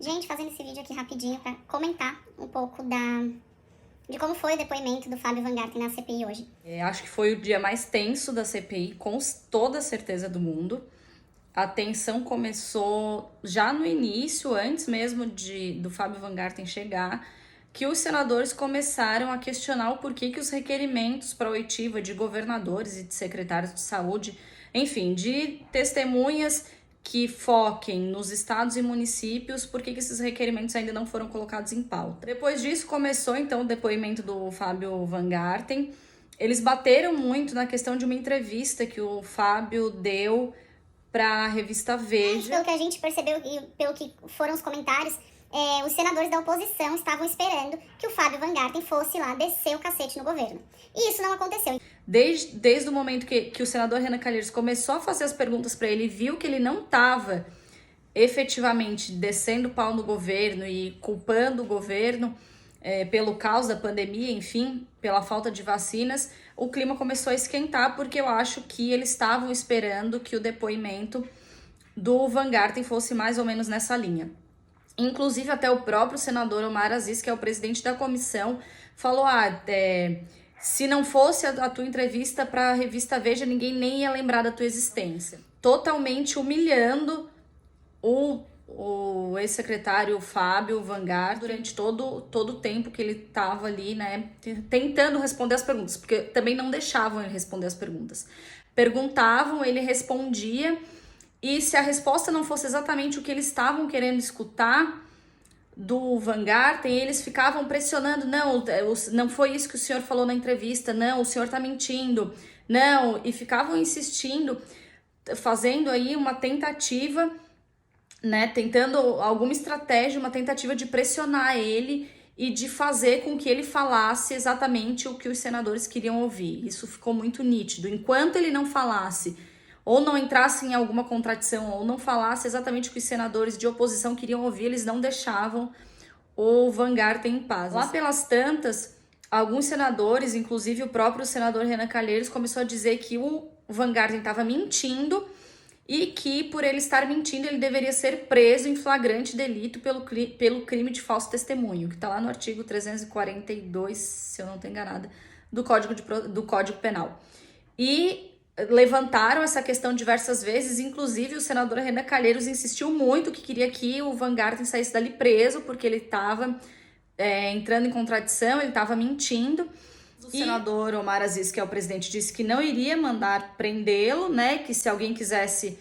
Gente, fazendo esse vídeo aqui rapidinho para comentar um pouco de como foi o depoimento do Fábio Van Garten na CPI hoje. Acho que foi o dia mais tenso da CPI, com toda a certeza do mundo. A tensão começou já no início, antes mesmo do Fábio Van Garten chegar, que os senadores começaram a questionar o porquê que os requerimentos para oitiva de governadores e de secretários de saúde, enfim, de testemunhas que foquem nos estados e municípios, por que esses requerimentos ainda não foram colocados em pauta. Depois disso começou então o depoimento do Fábio Van Garten. Eles bateram muito na questão de uma entrevista que o Fábio deu para a revista Veja. Pelo que a gente percebeu e pelo que foram os comentários, os senadores da oposição estavam esperando que o Fábio Van Garten fosse lá descer o cacete no governo. E isso não aconteceu. Desde o momento que o senador Renan Calheiros começou a fazer as perguntas para ele, viu que ele não estava efetivamente descendo o pau no governo e culpando o governo pelo caos da pandemia, enfim, pela falta de vacinas, o clima começou a esquentar, porque eu acho que eles estavam esperando que o depoimento do Van Garten fosse mais ou menos nessa linha. Inclusive, até o próprio senador Omar Aziz, que é o presidente da comissão, falou: se não fosse a tua entrevista para a revista Veja, ninguém nem ia lembrar da tua existência. Totalmente humilhando o ex-secretário Fábio Van Garten durante todo o tempo que ele estava ali, né, tentando responder as perguntas, porque também não deixavam ele responder as perguntas. Perguntavam, ele respondia, e se a resposta não fosse exatamente o que eles estavam querendo escutar do Van Garten, eles ficavam pressionando: não foi isso que o senhor falou na entrevista, não, o senhor está mentindo, não, e ficavam insistindo, fazendo aí uma tentativa, né, tentando alguma estratégia, uma tentativa de pressionar ele e de fazer com que ele falasse exatamente o que os senadores queriam ouvir. Isso ficou muito nítido. Enquanto ele não falasse, ou não entrasse em alguma contradição, ou não falasse exatamente o que os senadores de oposição queriam ouvir, eles não deixavam o Van Garten em paz. Lá pelas tantas, alguns senadores, inclusive o próprio senador Renan Calheiros, começou a dizer que o Van Garten estava mentindo e que, por ele estar mentindo, ele deveria ser preso em flagrante delito pelo crime de falso testemunho, que está lá no artigo 342, se eu não estou enganada, do Código Penal. E levantaram essa questão diversas vezes, inclusive o senador Renan Calheiros insistiu muito que queria que o Van Garten saísse dali preso, porque ele estava entrando em contradição, ele estava mentindo. O senador Omar Aziz, que é o presidente, disse que não iria mandar prendê-lo, né, que se alguém quisesse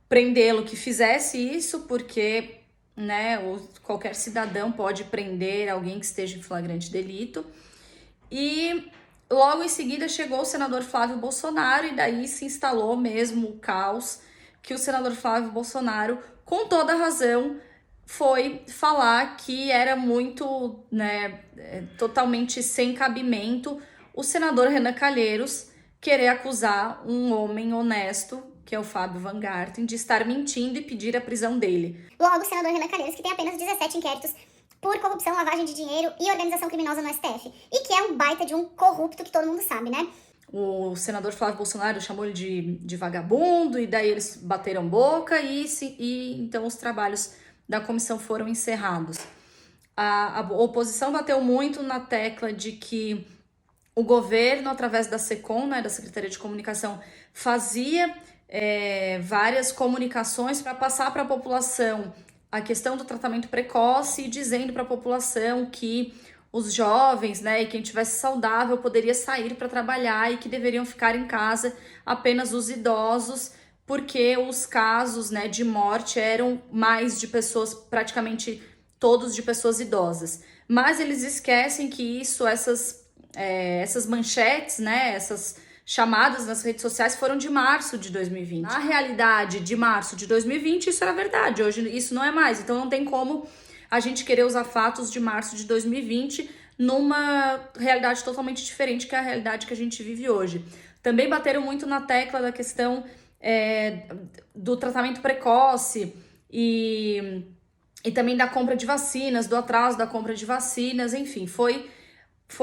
prendê-lo, que fizesse isso, porque, né, qualquer cidadão pode prender alguém que esteja em flagrante delito. E logo em seguida chegou o senador Flávio Bolsonaro, e daí se instalou mesmo o caos, que o senador Flávio Bolsonaro, com toda razão, foi falar que era muito, né, totalmente sem cabimento o senador Renan Calheiros querer acusar um homem honesto, que é o Fábio Van Garten, de estar mentindo e pedir a prisão dele. Logo, o senador Renan Calheiros, que tem apenas 17 inquéritos por corrupção, lavagem de dinheiro e organização criminosa no STF, e que é um baita de um corrupto que todo mundo sabe, né? O senador Flávio Bolsonaro chamou ele de vagabundo, e daí eles bateram boca, e então os trabalhos da comissão foram encerrados. A oposição bateu muito na tecla de que o governo, através da SECOM, né, da Secretaria de Comunicação, fazia várias comunicações para passar para a população a questão do tratamento precoce, e dizendo para a população que os jovens, né, e quem tivesse saudável poderia sair para trabalhar, e que deveriam ficar em casa apenas os idosos, porque os casos, né, de morte eram mais de pessoas, praticamente todos de pessoas idosas. Mas eles esquecem que essas manchetes, né, essas chamadas nas redes sociais foram de março de 2020. Na realidade, de março de 2020, isso era verdade. Hoje isso não é mais. Então não tem como a gente querer usar fatos de março de 2020 numa realidade totalmente diferente, que é a realidade que a gente vive hoje. Também bateram muito na tecla da questão do tratamento precoce e também da compra de vacinas, do atraso da compra de vacinas, enfim, foi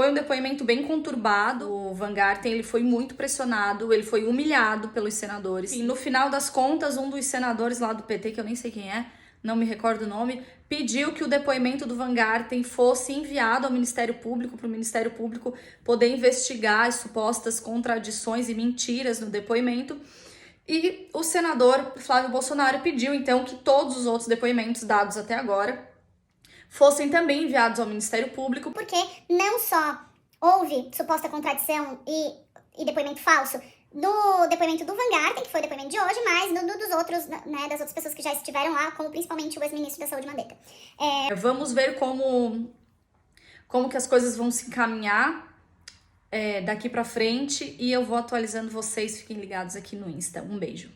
um depoimento bem conturbado. O Van Garten, ele foi muito pressionado, ele foi humilhado pelos senadores. E no final das contas, um dos senadores lá do PT, que eu nem sei quem é, não me recordo o nome, pediu que o depoimento do Van Garten fosse enviado ao Ministério Público, para o Ministério Público poder investigar as supostas contradições e mentiras no depoimento. E o senador Flávio Bolsonaro pediu, então, que todos os outros depoimentos dados até agora fossem também enviados ao Ministério Público. Porque não só houve suposta contradição e depoimento falso do depoimento do Van Garten, que foi o depoimento de hoje, mas dos outros, né, das outras pessoas que já estiveram lá, como principalmente o ex-ministro da Saúde, Mandetta. Vamos ver como que as coisas vão se encaminhar daqui pra frente, e eu vou atualizando vocês. Fiquem ligados aqui no Insta. Um beijo.